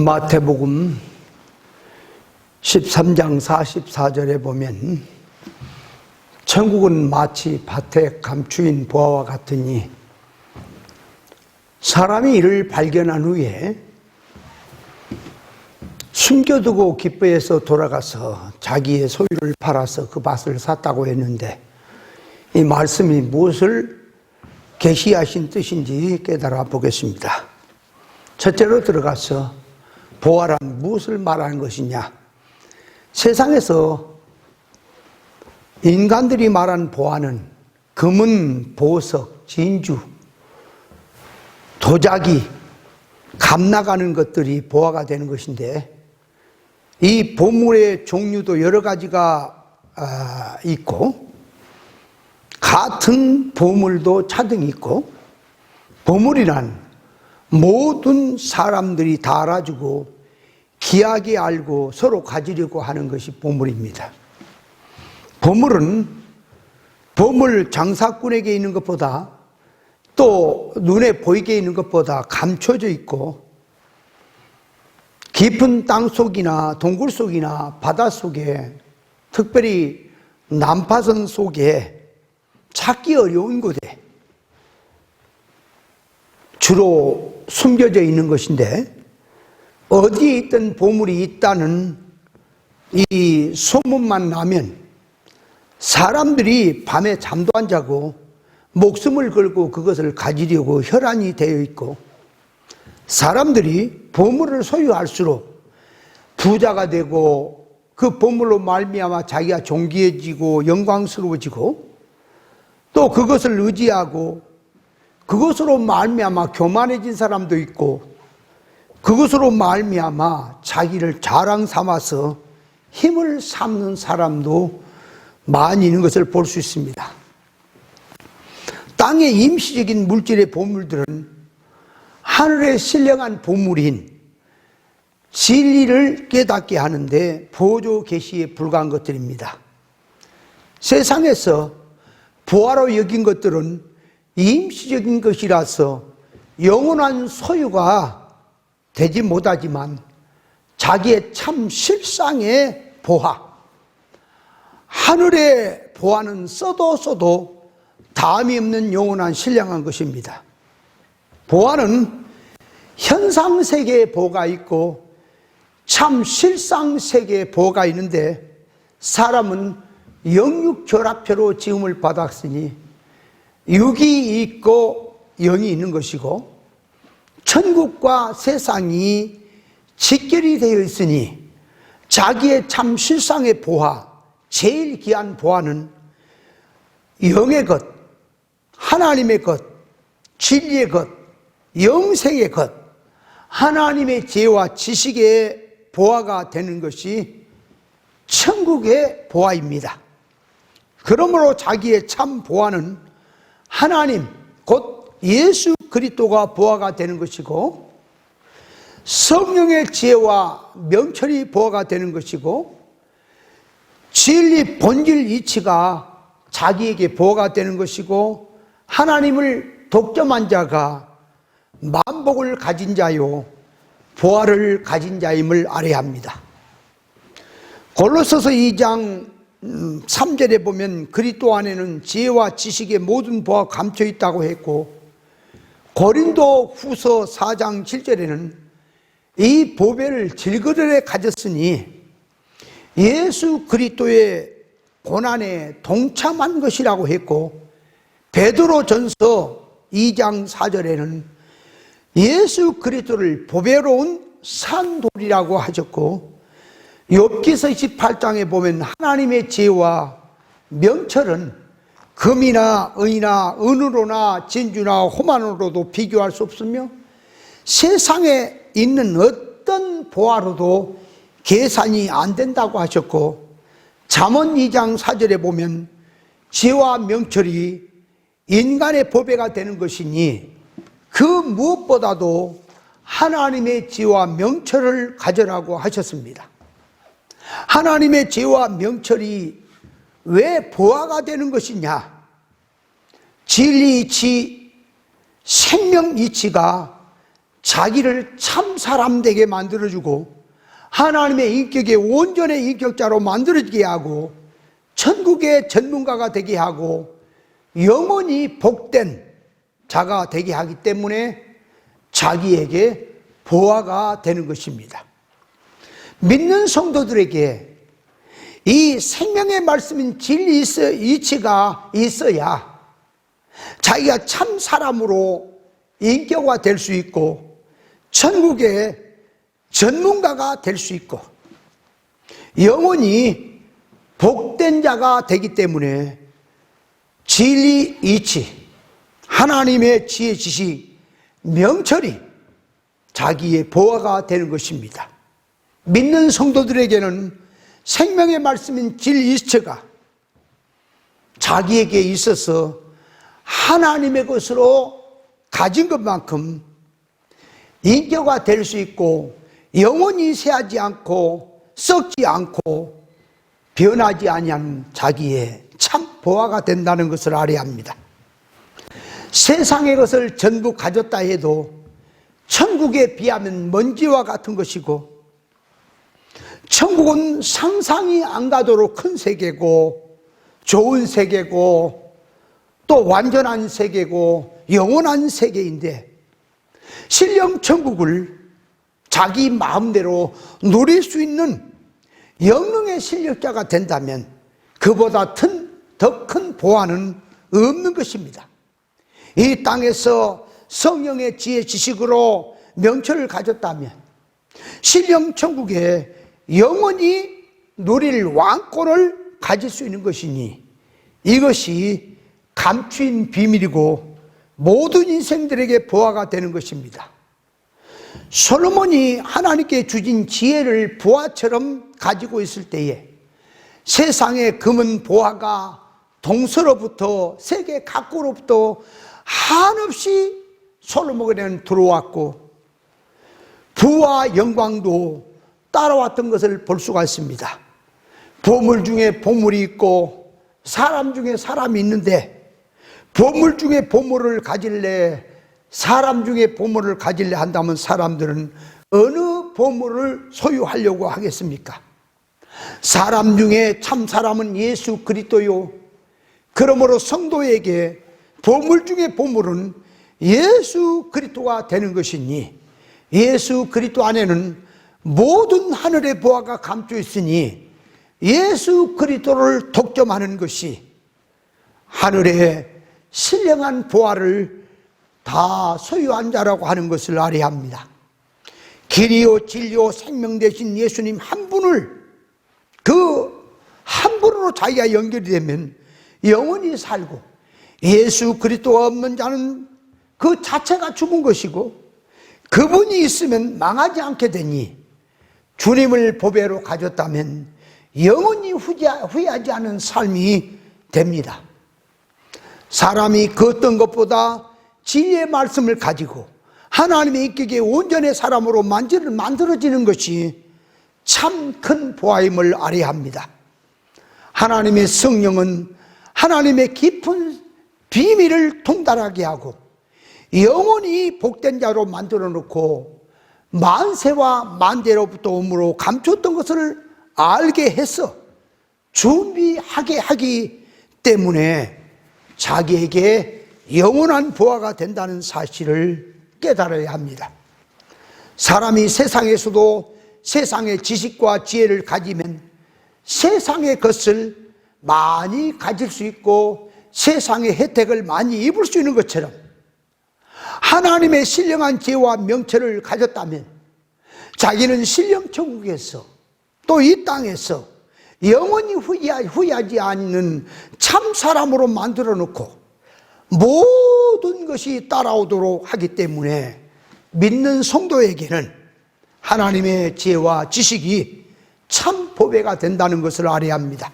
마태복음 13장 44절에 보면 천국은 마치 밭에 감추인 보화와 같으니 사람이 이를 발견한 후에 숨겨두고 기뻐해서 돌아가서 자기의 소유를 팔아서 그 밭을 샀다고 했는데, 이 말씀이 무엇을 계시하신 뜻인지 깨달아 보겠습니다. 첫째로 들어가서 보화란 무엇을 말하는 것이냐? 세상에서 인간들이 말하는 보화는 금은, 보석, 진주, 도자기, 값나가는 것들이 보화가 되는 것인데, 이 보물의 종류도 여러 가지가 있고, 같은 보물도 차등이 있고, 보물이란 모든 사람들이 다 알아주고 귀하게 알고 서로 가지려고 하는 것이 보물입니다. 보물은 보물 장사꾼에게 있는 것보다, 또 눈에 보이게 있는 것보다 감춰져 있고, 깊은 땅속이나 동굴 속이나 바다 속에, 특별히 난파선 속에 찾기 어려운 곳에 주로 숨겨져 있는 것인데, 어디에 있던 보물이 있다는 이 소문만 나면 사람들이 밤에 잠도 안 자고 목숨을 걸고 그것을 가지려고 혈안이 되어 있고, 사람들이 보물을 소유할수록 부자가 되고 그 보물로 말미암아 자기가 존귀해지고 영광스러워지고, 또 그것을 의지하고 그것으로 말미암아 교만해진 사람도 있고, 그것으로 말미암아 자기를 자랑 삼아서 힘을 삼는 사람도 많이 있는 것을 볼 수 있습니다. 땅의 임시적인 물질의 보물들은 하늘에 신령한 보물인 진리를 깨닫게 하는데 보조 계시에 불과한 것들입니다. 세상에서 보화로 여긴 것들은 임시적인 것이라서 영원한 소유가 되지 못하지만, 자기의 참 실상의 보화, 하늘의 보화는 써도 다함이 없는 영원한 신령한 것입니다. 보화는 현상세계의 보가 있고 참 실상세계의 보가 있는데, 사람은 영육결합체로 지음을 받았으니 육이 있고 영이 있는 것이고, 천국과 세상이 직결이 되어 있으니 자기의 참 실상의 보화, 제일 귀한 보화는 영의 것, 하나님의 것, 진리의 것, 영생의 것, 하나님의 지혜와 지식의 보화가 되는 것이 천국의 보화입니다. 그러므로 자기의 참 보화는 하나님, 곧 예수 그리스도가 보화가 되는 것이고, 성령의 지혜와 명철이 보화가 되는 것이고, 진리 본질 이치가 자기에게 보화가 되는 것이고, 하나님을 독점한 자가 만복을 가진 자요 보화를 가진 자임을 알아야 합니다. 골로새서 2장 3절에 보면 그리스도 안에는 지혜와 지식의 모든 보화가 감춰 있다고 했고, 고린도 후서 4장 7절에는 이 보배를 질그릇에 가졌으니 예수 그리스도의 고난에 동참한 것이라고 했고, 베드로 전서 2장 4절에는 예수 그리스도를 보배로운 산돌이라고 하셨고, 욥기서 28장에 보면 하나님의 지혜와 명철은 금이나 은이나 은으로나 진주나 호만으로도 비교할 수 없으며 세상에 있는 어떤 보화로도 계산이 안 된다고 하셨고, 잠언 2장 4절에 보면 지혜와 명철이 인간의 보배가 되는 것이니 그 무엇보다도 하나님의 지혜와 명철을 가져라고 하셨습니다. 하나님의 지혜와 명철이 왜 보화가 되는 것이냐? 진리 이치, 생명 이치가 자기를 참 사람 되게 만들어주고 하나님의 인격의 온전의 인격자로 만들어지게 하고 천국의 전문가가 되게 하고 영원히 복된 자가 되게 하기 때문에 자기에게 보화가 되는 것입니다. 믿는 성도들에게 이 생명의 말씀인 진리 이치가 있어야 자기가 참 사람으로 인격화 될 수 있고 천국의 전문가가 될 수 있고 영원히 복된 자가 되기 때문에 진리 이치, 하나님의 지혜 지식, 명철이 자기의 보화가 되는 것입니다. 믿는 성도들에게는 생명의 말씀인 진리 이치가 자기에게 있어서 하나님의 것으로 가진 것만큼 인격화 될 수 있고 영원히 쇠하지 않고 썩지 않고 변하지 아니하는 자기의 참 보화가 된다는 것을 알아야 합니다. 세상의 것을 전부 가졌다 해도 천국에 비하면 먼지와 같은 것이고 천국은 상상이 안 가도록 큰 세계고 좋은 세계고 또 완전한 세계고 영원한 세계인데 신령 천국을 자기 마음대로 누릴 수 있는 영능의 실력자가 된다면 그보다 더 큰 보화는 없는 것입니다. 이 땅에서 성령의 지혜 지식으로 명철을 가졌다면 신령 천국에 영원히 누릴 왕권을 가질 수 있는 것이니 이것이 감추인 비밀이고 모든 인생들에게 보화가 되는 것입니다. 솔로몬이 하나님께 주신 지혜를 보화처럼 가지고 있을 때에 세상의 금은 보화가 동서로부터 세계 각국으로부터 한없이 솔로몬에게는 들어왔고 부와 영광도 따라왔던 것을 볼 수가 있습니다. 보물 중에 보물이 있고 사람 중에 사람이 있는데 보물 중에 보물을 가질래 사람 중에 보물을 가질래 한다면 사람들은 어느 보물을 소유하려고 하겠습니까? 사람 중에 참 사람은 예수 그리스도요. 그러므로 성도에게 보물 중에 보물은 예수 그리스도가 되는 것이니 예수 그리스도 안에는 모든 하늘의 보화가 감춰 있으니 예수 그리스도를 독점하는 것이 하늘의 신령한 보화를 다 소유한 자라고 하는 것을 알아야 합니다. 길이요 진리요 생명 되신 예수님 한 분을 그 한 분으로 자기가 연결이 되면 영원히 살고 예수 그리스도가 없는 자는 그 자체가 죽은 것이고 그분이 있으면 망하지 않게 되니 주님을 보배로 가졌다면 영원히 후회하지 않은 삶이 됩니다. 사람이 그 어떤 것보다 진리의 말씀을 가지고 하나님의 인격의 온전의 사람으로 만들어지는 것이 참 큰 보화임을 알아야 합니다. 하나님의 성령은 하나님의 깊은 비밀을 통달하게 하고 영원히 복된 자로 만들어 놓고 만세와 만대로부터 오므로 감췄던 것을 알게 해서 준비하게 하기 때문에 자기에게 영원한 보화가 된다는 사실을 깨달아야 합니다. 사람이 세상에서도 세상의 지식과 지혜를 가지면 세상의 것을 많이 가질 수 있고 세상의 혜택을 많이 입을 수 있는 것처럼 하나님의 신령한 지혜와 명철을 가졌다면 자기는 신령 천국에서 또 이 땅에서 영원히 후회하지 않는 참 사람으로 만들어 놓고 모든 것이 따라오도록 하기 때문에 믿는 성도에게는 하나님의 지혜와 지식이 참 보배가 된다는 것을 알아야 합니다.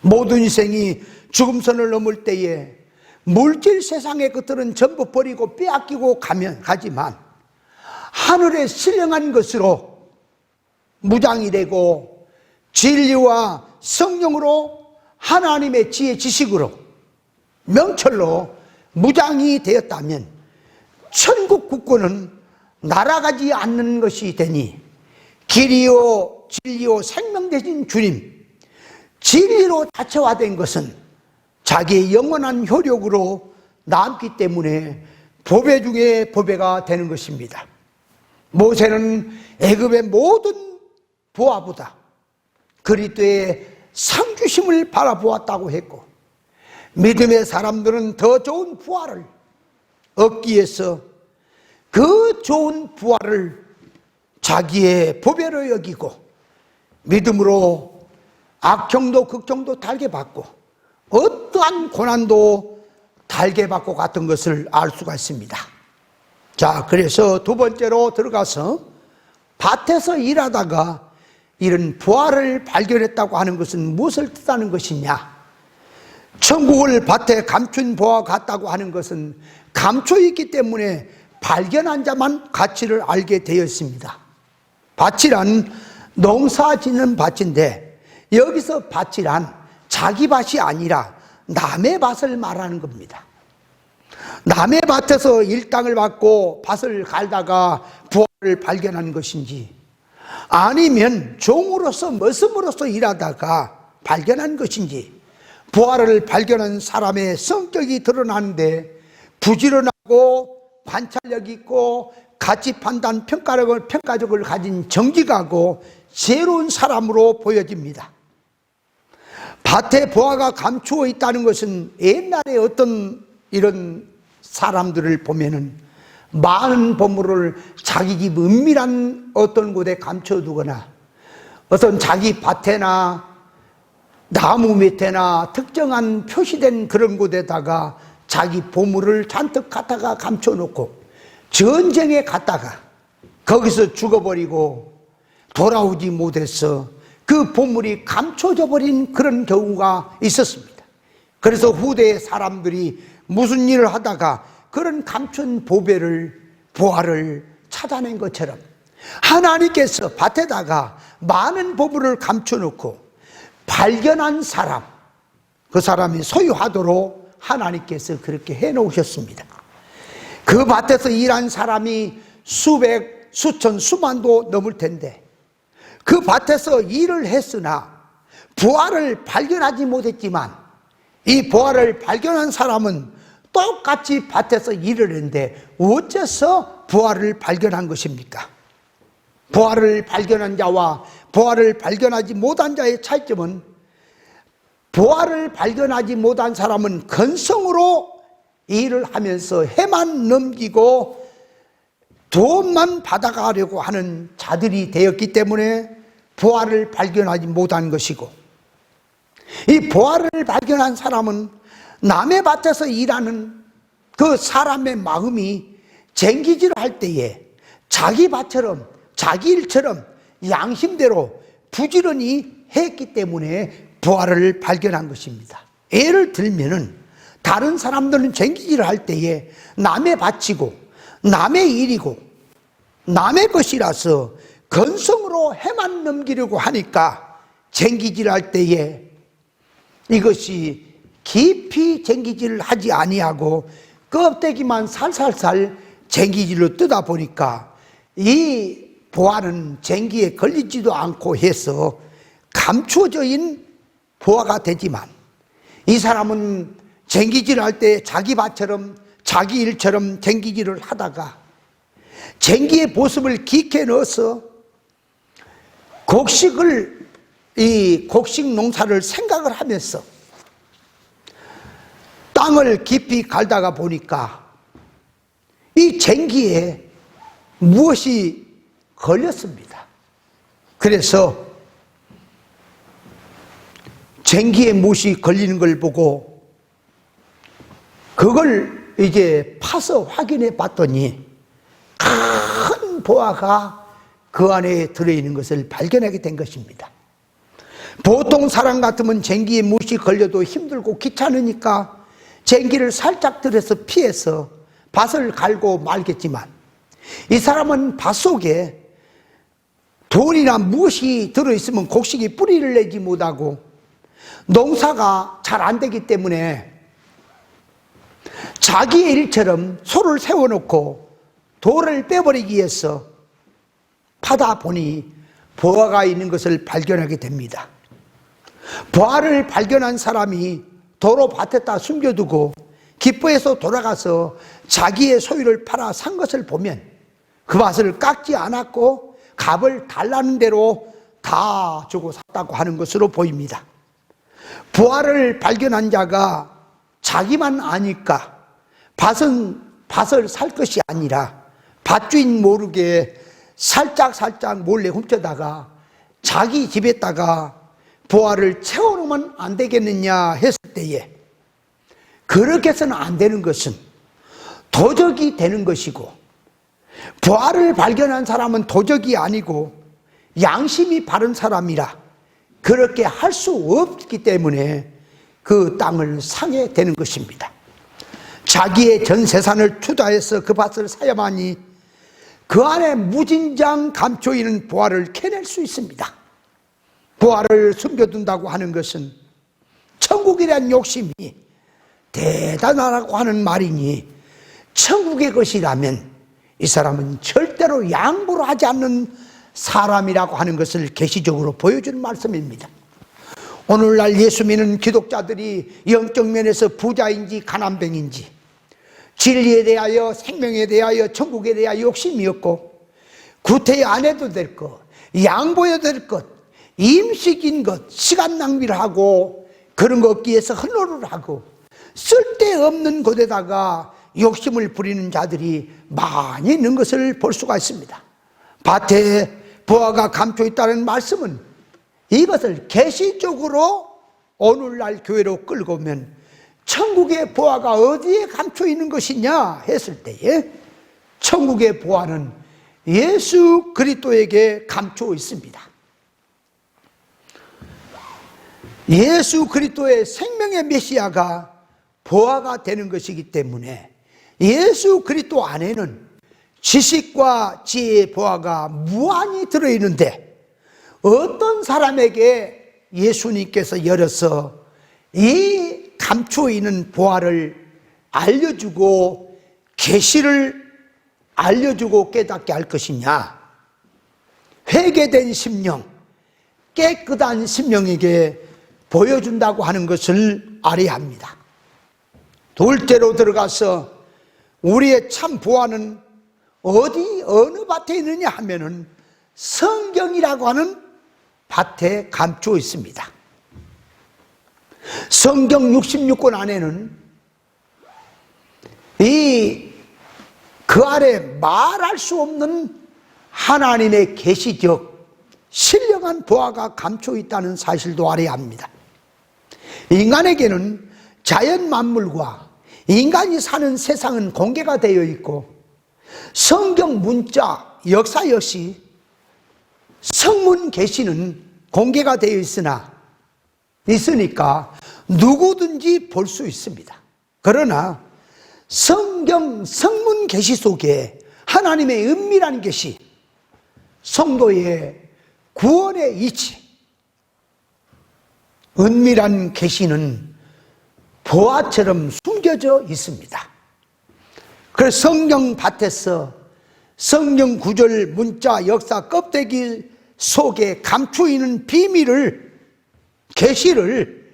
모든 인생이 죽음선을 넘을 때에 물질 세상의 것들은 전부 버리고 빼앗기고 가지만 하늘의 신령한 것으로 무장이 되고 진리와 성령으로 하나님의 지혜 지식으로 명철로 무장이 되었다면 천국 국고는 날아가지 않는 것이 되니 길이요 진리요 생명 되신 주님, 진리로 자체화된 것은 자기의 영원한 효력으로 남기 때문에 보배 중에 보배가 되는 것입니다. 모세는 애굽의 모든 부하보다 그리스도의 상주심을 바라보았다고 했고, 믿음의 사람들은 더 좋은 부활을 얻기 위해서 그 좋은 부활을 자기의 보배로 여기고 믿음으로 악경도 극경도 달게 받고 어떠한 고난도 달게 받고 갔던 것을 알 수가 있습니다. 자, 그래서 두 번째로 들어가서 밭에서 일하다가 이런 부활을 발견했다고 하는 것은 무엇을 뜻하는 것이냐? 천국을 밭에 감춘 보와 같다고 하는 것은 감춰 있기 때문에 발견한 자만 가치를 알게 되어 있습니다. 밭이란 농사 짓는 밭인데, 여기서 밭이란 자기 밭이 아니라 남의 밭을 말하는 겁니다. 남의 밭에서 일당을 받고 밭을 갈다가 부활을 발견한 것인지, 아니면 종으로서 머슴으로서 일하다가 발견한 것인지, 부활을 발견한 사람의 성격이 드러나는데 부지런하고 관찰력 있고 가치 판단 평가력을 가진 정직하고 지혜로운 사람으로 보여집니다. 밭에 부화가 감추어 있다는 것은 옛날에 어떤 이런 사람들을 보면은 많은 보물을 자기 집 은밀한 어떤 곳에 감춰두거나 어떤 자기 밭에나 나무 밑에나 특정한 표시된 그런 곳에다가 자기 보물을 잔뜩 갖다가 감춰놓고 전쟁에 갔다가 거기서 죽어버리고 돌아오지 못해서 그 보물이 감춰져 버린 그런 경우가 있었습니다. 그래서 후대의 사람들이 무슨 일을 하다가 그런 감춘 부활을 찾아낸 것처럼 하나님께서 밭에다가 많은 보물을 감춰놓고 발견한 사람, 그 사람이 소유하도록 하나님께서 그렇게 해놓으셨습니다. 그 밭에서 일한 사람이 수백, 수천, 수만도 넘을 텐데 그 밭에서 일을 했으나 부활을 발견하지 못했지만, 이 부활을 발견한 사람은 똑같이 밭에서 일을 했는데 어째서 부활을 발견한 것입니까? 부활을 발견한 자와 부활을 발견하지 못한 자의 차이점은, 부활을 발견하지 못한 사람은 건성으로 일을 하면서 해만 넘기고 돈만 받아가려고 하는 자들이 되었기 때문에 부활을 발견하지 못한 것이고, 이 부활을 발견한 사람은 남의 밭에서 일하는 그 사람의 마음이 쟁기질을 할 때에 자기 밭처럼 자기 일처럼 양심대로 부지런히 했기 때문에 부활을 발견한 것입니다. 예를 들면은 다른 사람들은 쟁기질을 할 때에 남의 밭이고 남의 일이고 남의 것이라서 건성으로 해만 넘기려고 하니까 쟁기질을 할 때에 이것이 깊이 쟁기질을 하지 아니하고 껍데기만 살살살 쟁기질로 뜯어 보니까 이 부활은 쟁기에 걸리지도 않고 해서 감추어져 있는 부화가 되지만, 이 사람은 쟁기질을 할 때 자기 밭처럼 자기 일처럼 쟁기질을 하다가 쟁기의 보습을 깊게 넣어서 곡식 농사를 생각을 하면서 땅을 깊이 갈다가 보니까 이 쟁기에 무엇이 걸렸습니다. 그래서 쟁기에 무엇이 걸리는 걸 보고 그걸 이제 파서 확인해 봤더니 큰 보화가 그 안에 들어있는 것을 발견하게 된 것입니다. 보통 사람 같으면 쟁기에 무엇이 걸려도 힘들고 귀찮으니까 쟁기를 살짝 들여서 피해서 밭을 갈고 말겠지만, 이 사람은 밭 속에 돈이나 무엇이 들어있으면 곡식이 뿌리를 내지 못하고 농사가 잘 안 되기 때문에 자기의 일처럼 소를 세워놓고 돌을 빼버리기 위해서 파다 보니 보화가 있는 것을 발견하게 됩니다. 보화를 발견한 사람이 도로 밭에다 숨겨두고 기뻐해서 돌아가서 자기의 소유를 팔아 산 것을 보면 그 밭을 깎지 않았고 값을 달라는 대로 다 주고 샀다고 하는 것으로 보입니다. 보화를 발견한 자가 자기만 아니까 밭을 살 것이 아니라 밭주인 모르게 살짝 몰래 훔쳐다가 자기 집에다가 보화를 채워놓으면 안 되겠느냐 했을 때에, 그렇게 해서는 안 되는 것은 도적이 되는 것이고, 보화를 발견한 사람은 도적이 아니고 양심이 바른 사람이라 그렇게 할 수 없기 때문에 그 땅을 사게 되는 것입니다. 자기의 전 재산을 투자해서 그 밭을 사야만이 그 안에 무진장 감춰 있는 보화를 캐낼 수 있습니다. 보화를 숨겨둔다고 하는 것은 천국이란 욕심이 대단하다고 하는 말이니, 천국의 것이라면 이 사람은 절대로 양보를 하지 않는 사람이라고 하는 것을 계시적으로 보여주는 말씀입니다. 오늘날 예수 믿는 기독자들이 영적 면에서 부자인지 가난뱅인지, 진리에 대하여, 생명에 대하여, 천국에 대하여 욕심이 없고, 구태 안 해도 될 것, 양보해도 될 것, 임식인 것, 시간 낭비를 하고 그런 것 얻기 위해서 헌호를 하고 쓸데없는 곳에다가 욕심을 부리는 자들이 많이 있는 것을 볼 수가 있습니다. 밭에 보화가 감춰 있다는 말씀은 이것을 계시적으로 오늘날 교회로 끌고 오면 천국의 보화가 어디에 감춰 있는 것이냐 했을 때에, 천국의 보화는 예수 그리스도에게 감춰 있습니다. 예수 그리스도의 생명의 메시아가 보화가 되는 것이기 때문에 예수 그리스도 안에는 지식과 지혜의 보화가 무한히 들어있는데, 어떤 사람에게 예수님께서 열어서 이 감추어 있는 보화를 알려주고 계시를 알려주고 깨닫게 할 것이냐? 회개된 심령, 깨끗한 심령에게 보여준다고 하는 것을 알아야 합니다. 둘째로 들어가서 우리의 참 보화는 어느 밭에 있느냐 하면은 성경이라고 하는 밭에 감추어 있습니다. 성경 66권 안에는 그 아래 말할 수 없는 하나님의 계시적 신령한 보화가 감춰 있다는 사실도 알아야 합니다. 인간에게는 자연 만물과 인간이 사는 세상은 공개가 되어 있고, 성경 문자 역사 역시 성문 계시는 공개가 되어 있으니까 누구든지 볼 수 있습니다. 그러나 성문 계시 속에 하나님의 은밀한 계시, 성도의 구원의 이치, 은밀한 계시는 보화처럼 숨겨져 있습니다. 그래서 성경 밭에서 성경 구절, 문자, 역사, 껍데기 속에 감추어 있는 비밀을, 계시를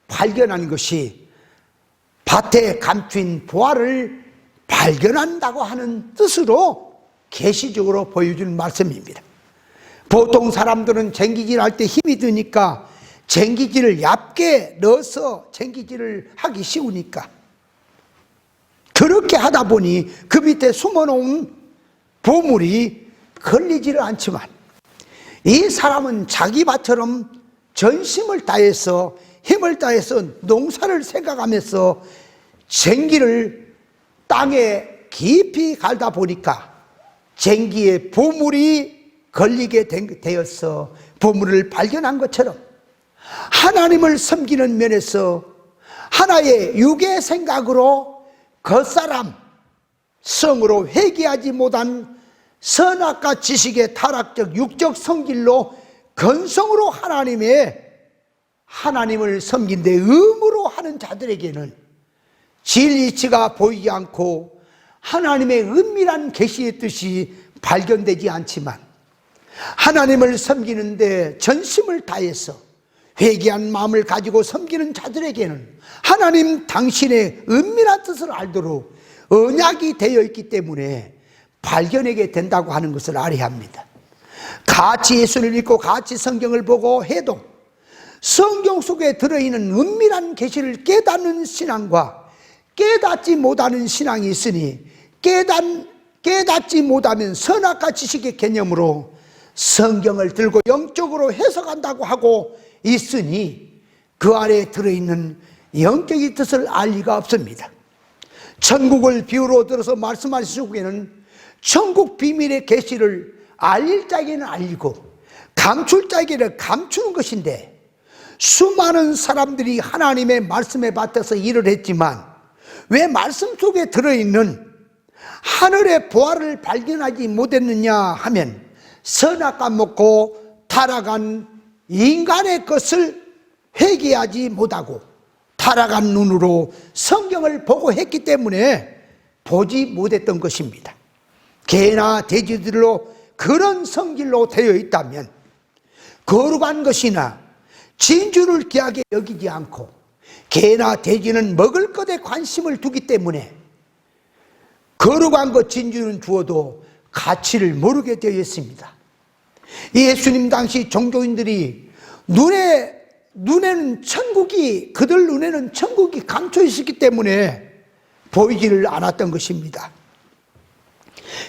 발견한 것이 밭에 감추인 보화를 발견한다고 하는 뜻으로 계시적으로 보여주는 말씀입니다. 보통 사람들은 쟁기질 할 때 힘이 드니까 쟁기질을 얇게 넣어서 쟁기질을 하기 쉬우니까 그렇게 하다 보니 그 밑에 숨어놓은 보물이 걸리지를 않지만, 이 사람은 자기 밭처럼 전심을 다해서 힘을 다해서 농사를 생각하면서 쟁기를 땅에 깊이 갈다 보니까 쟁기에 보물이 걸리게 되어서 보물을 발견한 것처럼, 하나님을 섬기는 면에서 하나의 육의 생각으로 겉사람, 성으로 회개하지 못한 선악과 지식의 타락적 육적 성질로 건성으로 하나님을 섬긴데 의무로 하는 자들에게는 진리치가 보이지 않고 하나님의 은밀한 계시의 뜻이 발견되지 않지만 하나님을 섬기는데 전심을 다해서 회개한 마음을 가지고 섬기는 자들에게는 하나님 당신의 은밀한 뜻을 알도록 언약이 되어 있기 때문에 발견하게 된다고 하는 것을 알아야 합니다. 같이 예수를 믿고 같이 성경을 보고 해도 성경 속에 들어있는 은밀한 계시를 깨닫는 신앙과 깨닫지 못하는 신앙이 있으니 깨닫지 못하면 선악과 지식의 개념으로 성경을 들고 영적으로 해석한다고 하고 있으니 그 안에 들어있는 영적인 뜻을 알 리가 없습니다. 천국을 비유로 들어서 말씀하신 후에는 천국 비밀의 계시를 알릴 자에게는 알리고 감출 자에게는 감추는 것인데, 수많은 사람들이 하나님의 말씀에 받아서 일을 했지만 왜 말씀 속에 들어있는 하늘의 보화를 발견하지 못했느냐 하면 선악과 먹고 타락한 인간의 것을 회개하지 못하고 타락한 눈으로 성경을 보고 했기 때문에 보지 못했던 것입니다. 개나 돼지들로 그런 성질로 되어 있다면 거룩한 것이나 진주를 귀하게 여기지 않고 개나 돼지는 먹을 것에 관심을 두기 때문에 거룩한 것 진주는 주어도 가치를 모르게 되어 있습니다. 예수님 당시 종교인들이 눈에는 천국이, 그들 눈에는 천국이 감춰 있었기 때문에 보이지를 않았던 것입니다.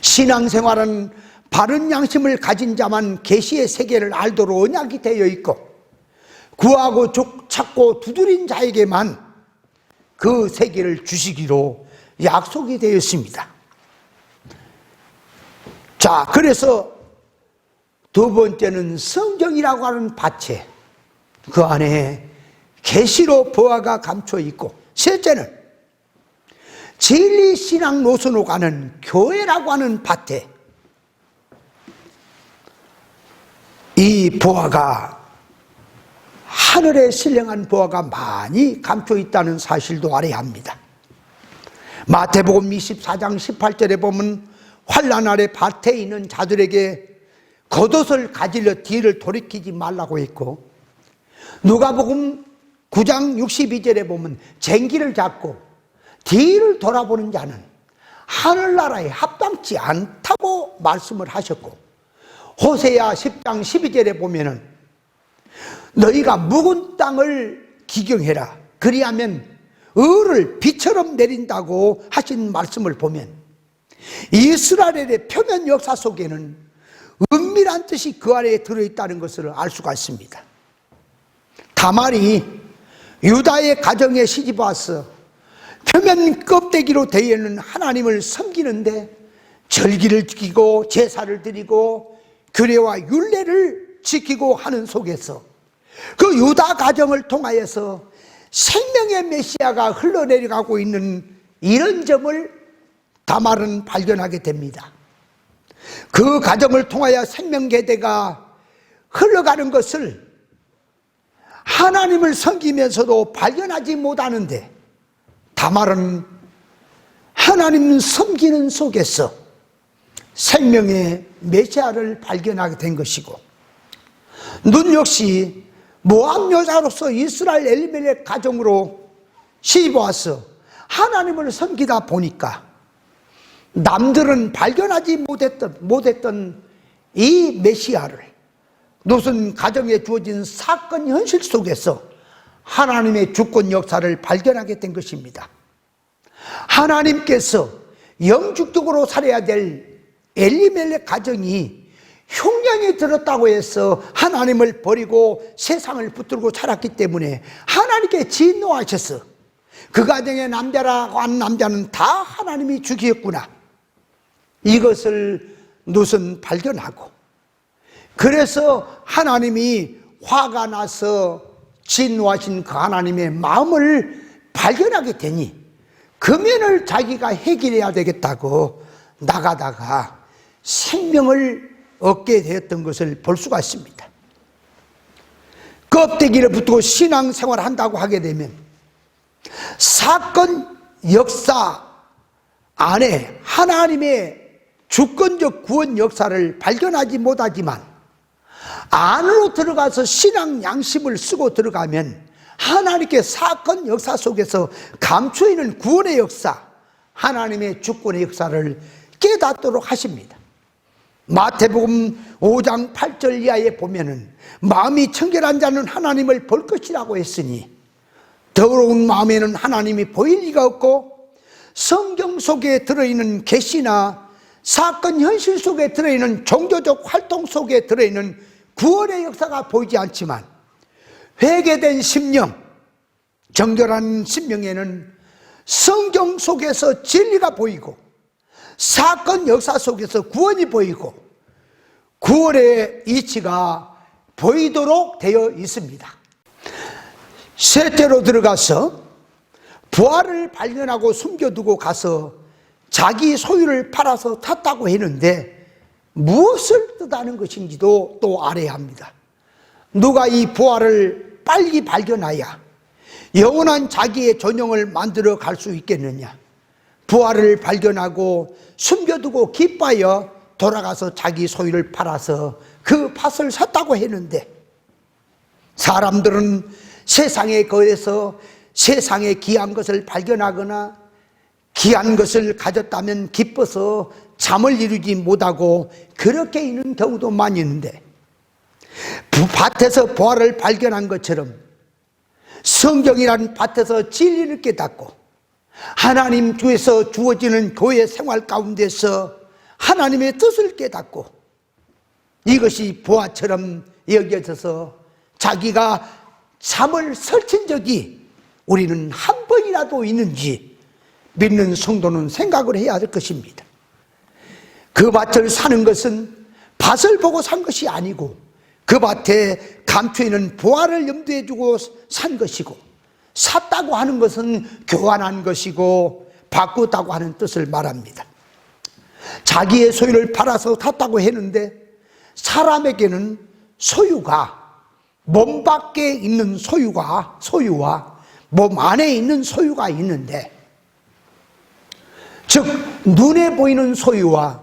신앙생활은 바른 양심을 가진 자만 계시의 세계를 알도록 언약이 되어 있고, 구하고 찾고 두드린 자에게만 그 세계를 주시기로 약속이 되어 있습니다. 자, 그래서 두 번째는 성경이라고 하는 밭에 그 안에 계시로 보화가 감춰 있고, 셋째는 진리신앙 노선으로 가는 교회라고 하는 밭에 이 보화가, 하늘에 신령한 보화가 많이 감춰 있다는 사실도 알아야 합니다. 마태복음 24장 18절에 보면 환난 아래 밭에 있는 자들에게 겉옷을 가지려 뒤를 돌이키지 말라고 했고, 누가복음 9장 62절에 보면 쟁기를 잡고 뒤를 돌아보는 자는 하늘나라에 합당치 않다고 말씀을 하셨고, 호세아 10장 12절에 보면은 너희가 묵은 땅을 기경해라, 그리하면 을을 비처럼 내린다고 하신 말씀을 보면 이스라엘의 표면 역사 속에는 은밀한 뜻이 그 안에 들어있다는 것을 알 수가 있습니다. 다말이 유다의 가정에 시집 와서 표면 껍데기로 되어 있는 하나님을 섬기는데 절기를 지키고 제사를 드리고 규례와 율례를 지키고 하는 속에서 그 유다 가정을 통하여서 생명의 메시아가 흘러내려가고 있는 이런 점을 다말은 발견하게 됩니다. 그 가정을 통하여 생명계대가 흘러가는 것을 하나님을 섬기면서도 발견하지 못하는데, 다말은 하나님 섬기는 속에서 생명의 메시아를 발견하게 된 것이고, 눈 역시 모압 여자로서 이스라엘 엘리멜렉 가정으로 시집 와서 하나님을 섬기다 보니까 남들은 발견하지 못했던 이 메시아를 노선 가정에 주어진 사건 현실 속에서 하나님의 주권 역사를 발견하게 된 것입니다. 하나님께서 영축적으로 살아야 될 엘리멜렉 가정이 흉년이 들었다고 해서 하나님을 버리고 세상을 붙들고 자랐기 때문에 하나님께 진노하셔서 그 가정의 남자라고 한 남자는 다 하나님이 죽이었구나, 이것을 노선 발견하고, 그래서 하나님이 화가 나서 진노하신 그 하나님의 마음을 발견하게 되니 그 면을 자기가 해결해야 되겠다고 나가다가 생명을 얻게 되었던 것을 볼 수가 있습니다. 껍데기를 붙고 신앙생활을 한다고 하게 되면 사건, 역사 안에 하나님의 주권적 구원 역사를 발견하지 못하지만 안으로 들어가서 신앙 양심을 쓰고 들어가면 하나님께 사건 역사 속에서 감춰 있는 구원의 역사, 하나님의 주권의 역사를 깨닫도록 하십니다. 마태복음 5장 8절 이하에 보면은 마음이 청결한 자는 하나님을 볼 것이라고 했으니 더러운 마음에는 하나님이 보일 리가 없고, 성경 속에 들어있는 계시나 사건 현실 속에 들어있는 종교적 활동 속에 들어있는 구원의 역사가 보이지 않지만 회개된 심령, 정결한 심령에는 성경 속에서 진리가 보이고 사건 역사 속에서 구원이 보이고 구원의 이치가 보이도록 되어 있습니다. 셋째로 들어가서 부활을 발견하고 숨겨두고 가서 자기 소유를 팔아서 탔다고 했는데 무엇을 뜻하는 것인지도 또 알아야 합니다. 누가 이 부활을 빨리 발견하여 영원한 자기의 전용을 만들어 갈 수 있겠느냐? 부활을 발견하고 숨겨두고 기뻐하여 돌아가서 자기 소유를 팔아서 그 밭을 샀다고 했는데, 사람들은 세상에 거해서 세상에 귀한 것을 발견하거나 귀한 것을 가졌다면 기뻐서 잠을 이루지 못하고 그렇게 있는 경우도 많이 있는데, 밭에서 부활을 발견한 것처럼 성경이라는 밭에서 진리를 깨닫고 하나님 주에서 주어지는 교회 생활 가운데서 하나님의 뜻을 깨닫고 이것이 부활처럼 여겨져서 자기가 잠을 설친 적이 우리는 한 번이라도 있는지 믿는 성도는 생각을 해야 할 것입니다. 그 밭을 사는 것은 밭을 보고 산 것이 아니고 그 밭에 감춰있는 부활을 염두에 두고 산 것이고, 샀다고 하는 것은 교환한 것이고 바꾸었다고 하는 뜻을 말합니다. 자기의 소유를 팔아서 탔다고 했는데 사람에게는 소유가 몸 밖에 있는 소유와 몸 안에 있는 소유가 있는데, 즉 눈에 보이는 소유와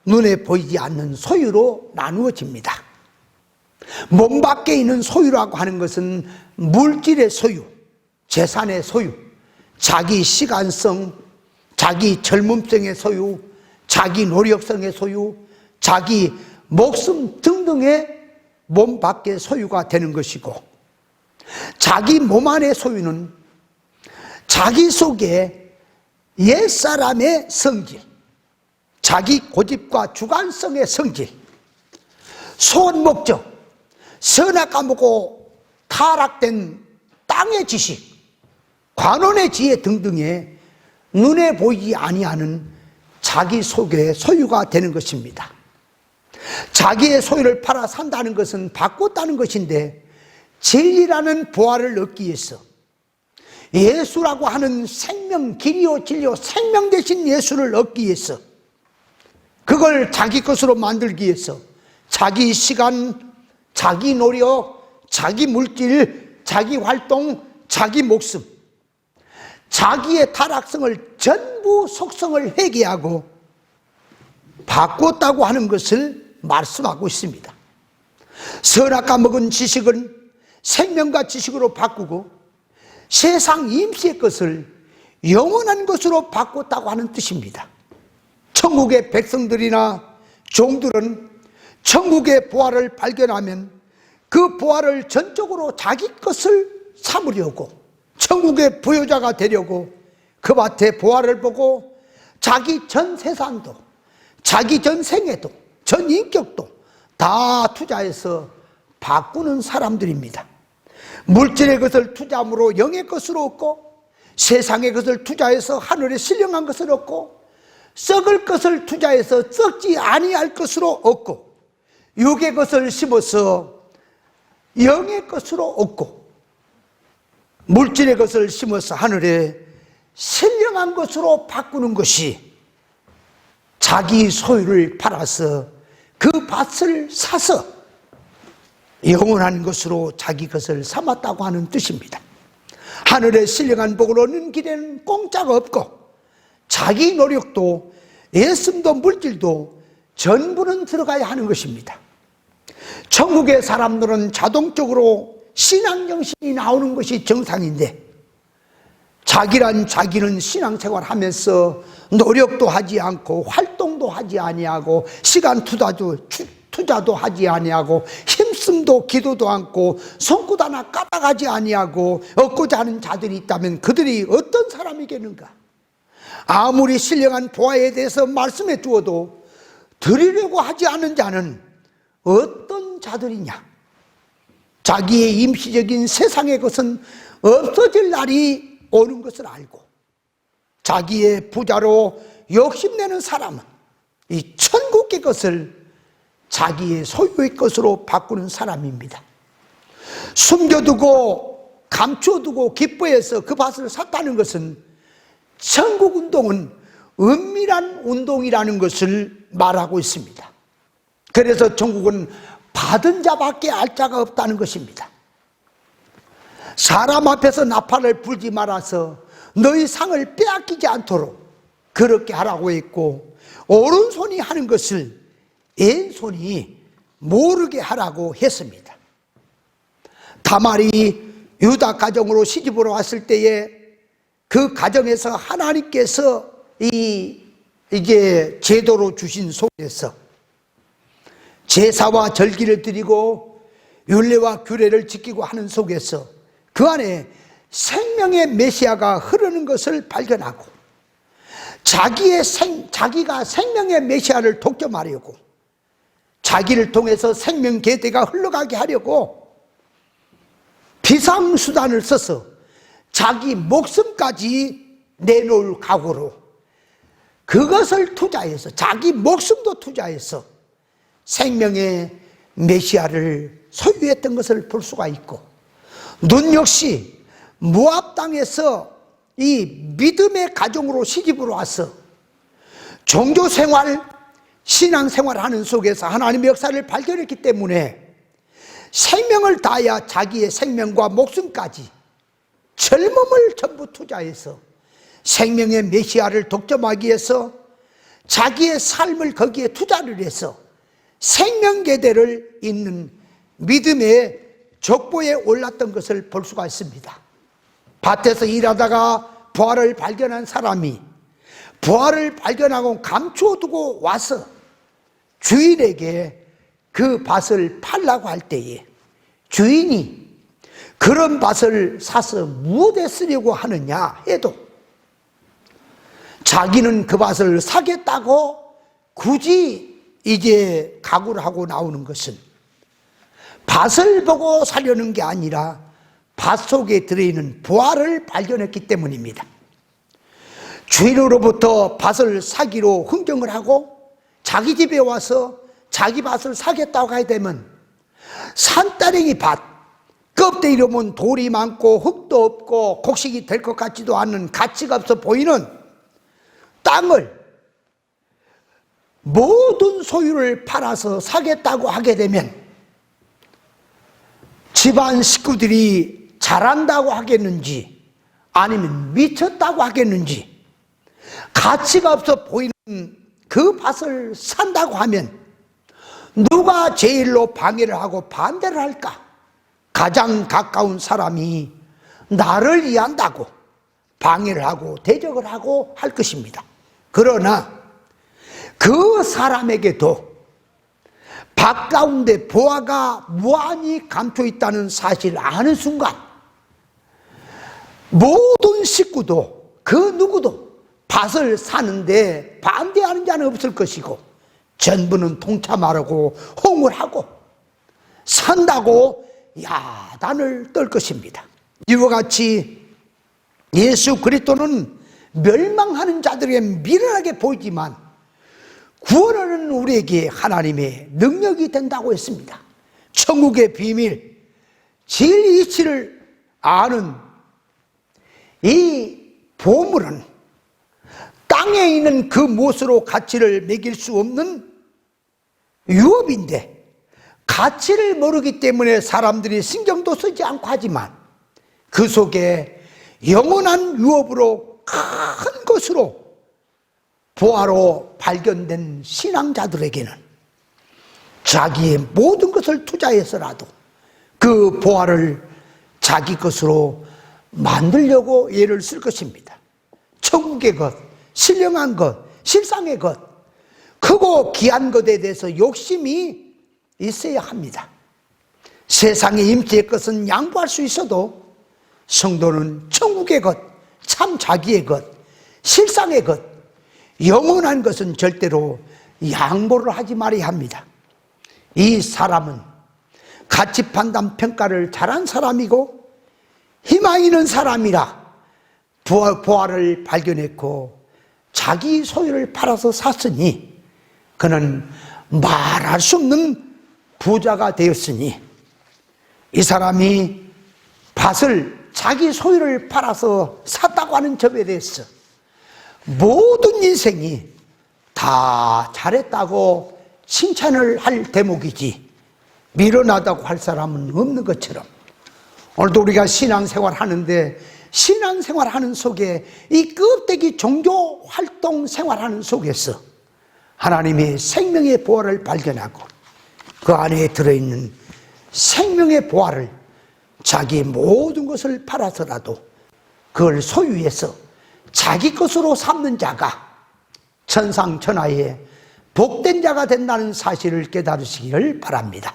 눈에 보이지 않는 소유로 나누어집니다. 몸 밖에 있는 소유라고 하는 것은 물질의 소유, 재산의 소유, 자기 시간성, 자기 젊음성의 소유, 자기 노력성의 소유, 자기 목숨 등등의 몸 밖의 소유가 되는 것이고, 자기 몸 안의 소유는 자기 속에 옛사람의 성질, 자기 고집과 주관성의 성질, 소원 목적, 선악 까먹고 타락된 땅의 지식, 관원의 지혜 등등의 눈에 보이지 아니하는 자기 속의 소유가 되는 것입니다. 자기의 소유를 팔아 산다는 것은 바꿨다는 것인데, 진리라는 부활을 얻기 위해서 예수라고 하는 생명, 길이요 진리요 생명 되신 예수를 얻기 위해서, 그걸 자기 것으로 만들기 위해서 자기 시간, 자기 노력, 자기 물질, 자기 활동, 자기 목숨, 자기의 타락성을 전부 속성을 회개하고 바꿨다고 하는 것을 말씀하고 있습니다. 선악과 먹은 지식은 생명과 지식으로 바꾸고 세상 임시의 것을 영원한 것으로 바꿨다고 하는 뜻입니다. 천국의 백성들이나 종들은 천국의 부활을 발견하면 그 부활을 전적으로 자기 것을 삼으려고, 천국의 부여자가 되려고 그 밭에 부활을 보고 자기 전 세상도, 자기 전 생애도, 전 인격도 다 투자해서 바꾸는 사람들입니다. 물질의 것을 투자함으로 영의 것으로 얻고, 세상의 것을 투자해서 하늘에 신령한 것을 얻고, 썩을 것을 투자해서 썩지 아니할 것으로 얻고, 육의 것을 심어서 영의 것으로 얻고, 물질의 것을 심어서 하늘에 신령한 것으로 바꾸는 것이 자기 소유를 팔아서 그 밭을 사서 영원한 것으로 자기 것을 삼았다고 하는 뜻입니다. 하늘의 신령한 복을 얻는 길에는 공짜가 없고 자기 노력도 애씀도 물질도 전부는 들어가야 하는 것입니다. 천국의 사람들은 자동적으로 신앙정신이 나오는 것이 정상인데, 자기는 신앙생활 하면서 노력도 하지 않고 활동도 하지 아니하고 시간 투자도 하지 아니하고 힘씀도 기도도 않고 손끝 하나 까딱하지 아니하고 얻고자 하는 자들이 있다면 그들이 어떤 사람이겠는가? 아무리 신령한 보아에 대해서 말씀해 주어도 드리려고 하지 않은 자는 어떤 자들이냐? 자기의 임시적인 세상의 것은 없어질 날이 오는 것을 알고 자기의 부자로 욕심내는 사람은 이 천국의 것을 자기의 소유의 것으로 바꾸는 사람입니다. 숨겨두고 감춰두고 기뻐해서 그 밭을 샀다는 것은 천국 운동은 은밀한 운동이라는 것을 말하고 있습니다. 그래서 천국은 받은 자밖에 알 자가 없다는 것입니다. 사람 앞에서 나팔을 불지 말아서 너희 상을 빼앗기지 않도록 그렇게 하라고 했고, 오른손이 하는 것을 왼손이 모르게 하라고 했습니다. 다말이 유다 가정으로 시집으로 왔을 때에 그 가정에서 하나님께서 이제 제도로 주신 속에서 제사와 절기를 드리고 율례와 규례를 지키고 하는 속에서 그 안에 생명의 메시아가 흐르는 것을 발견하고 자기가 생명의 메시아를 독점하려고 자기를 통해서 생명 계대가 흘러가게 하려고 비상수단을 써서 자기 목숨까지 내놓을 각오로 그것을 투자해서 자기 목숨도 투자해서 생명의 메시아를 소유했던 것을 볼 수가 있고, nun 역시 모압 땅에서 이 믿음의 가정으로 시집으로 와서 종교생활, 신앙생활하는 속에서 하나님의 역사를 발견했기 때문에 생명을 다하여 자기의 생명과 목숨까지 젊음을 전부 투자해서 생명의 메시아를 독점하기 위해서 자기의 삶을 거기에 투자를 해서 생명계대를 잇는 믿음의 족보에 올랐던 것을 볼 수가 있습니다. 밭에서 일하다가 부활을 발견한 사람이 부활을 발견하고 감춰두고 와서 주인에게 그 밭을 팔라고 할 때에 주인이 그런 밭을 사서 무엇에 쓰려고 하느냐 해도 자기는 그 밭을 사겠다고 굳이 이제 각오를 하고 나오는 것은 밭을 보고 사려는 게 아니라 밭 속에 들어있는 부활을 발견했기 때문입니다. 주인으로부터 밭을 사기로 흥정을 하고 자기 집에 와서 자기 밭을 사겠다고 하게 되면 산따랭이 밭, 껍데기로 보면 돌이 많고 흙도 없고 곡식이 될 것 같지도 않은 가치가 없어 보이는 땅을 모든 소유를 팔아서 사겠다고 하게 되면 집안 식구들이 잘한다고 하겠는지 아니면 미쳤다고 하겠는지, 가치가 없어 보이는 그 밭을 산다고 하면 누가 제일로 방해를 하고 반대를 할까? 가장 가까운 사람이 나를 이해한다고 방해를 하고 대적을 하고 할 것입니다. 그러나 그 사람에게도 밭 가운데 보화가 무한히 감춰 있다는 사실을 아는 순간 모든 식구도 그 누구도 밭을 사는데 반대하는 자는 없을 것이고 전부는 동참하라고 홍을 하고 산다고 야단을 떨 것입니다. 이와 같이 예수 그리스도는 멸망하는 자들에게 미련하게 보이지만 구원하는 우리에게 하나님의 능력이 된다고 했습니다. 천국의 비밀, 진리 이치를 아는 이 보물은 땅에 있는 그 무엇으로 가치를 매길 수 없는 유업인데, 가치를 모르기 때문에 사람들이 신경도 쓰지 않고 하지만 그 속에 영원한 유업으로 큰 것으로 보화로 발견된 신앙자들에게는 자기의 모든 것을 투자해서라도 그 보화를 자기 것으로 만들려고 애를 쓸 것입니다. 천국의 것, 신령한 것, 실상의 것, 크고 귀한 것에 대해서 욕심이 있어야 합니다. 세상의 임재의 것은 양보할 수 있어도 성도는 천국의 것, 참 자기의 것, 실상의 것, 영원한 것은 절대로 양보를 하지 말아야 합니다. 이 사람은 가치 판단 평가를 잘한 사람이고 희망 있는 사람이라 보화를 발견했고 자기 소유를 팔아서 샀으니 그는 말할 수 없는 부자가 되었으니 이 사람이 밭을 자기 소유를 팔아서 샀다고 하는 점에 대해서 모든 인생이 다 잘했다고 칭찬을 할 대목이지 미련하다고 할 사람은 없는 것처럼 오늘도 우리가 신앙생활 하는데 신앙생활 하는 속에 이 껍데기 종교 활동 생활하는 속에서 하나님의 생명의 보화를 발견하고 그 안에 들어있는 생명의 보화를 자기 모든 것을 팔아서라도 그걸 소유해서 자기 것으로 삼는 자가 천상천하의 복된 자가 된다는 사실을 깨달으시기를 바랍니다.